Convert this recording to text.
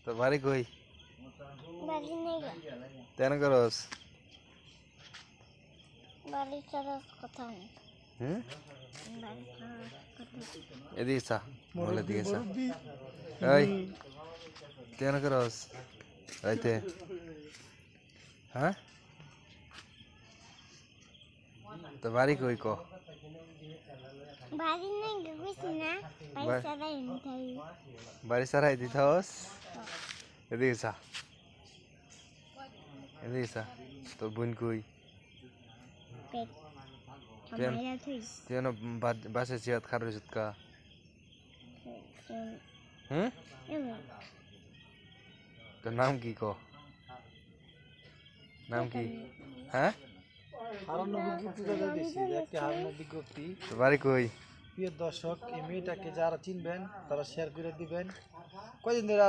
তো বাড়ি কই? বাড়ি নেই গা। তেন করস? বাড়ি ছাড়া কথা নেই। হুম? বাড়ি ছাড়া কথা। এদিকে চা, বলে দিকে চা। এই তেন করস? রাইতে হ্যাঁ? তো বাড়ি কই ক? বাড়ি নেই গা কইছি না। বাড়ি ছাড়া এমনি বাড়ি সারাই দিতাস? এদিকে চা, এদিকে চা। তোর বোন কই? পেট। তুই আমাইরা থইস। বাসে চিয়াত খার রইছত কা? হুম? তোর নাম কি ক? নাম কি? হ্যাঁ? তোর বাড়ি কই? প্রিয় দর্শক, এই মেয়েটাকে যারা চিনবেন তারা শেয়ার করে দিবেন। কয়দিন ধরে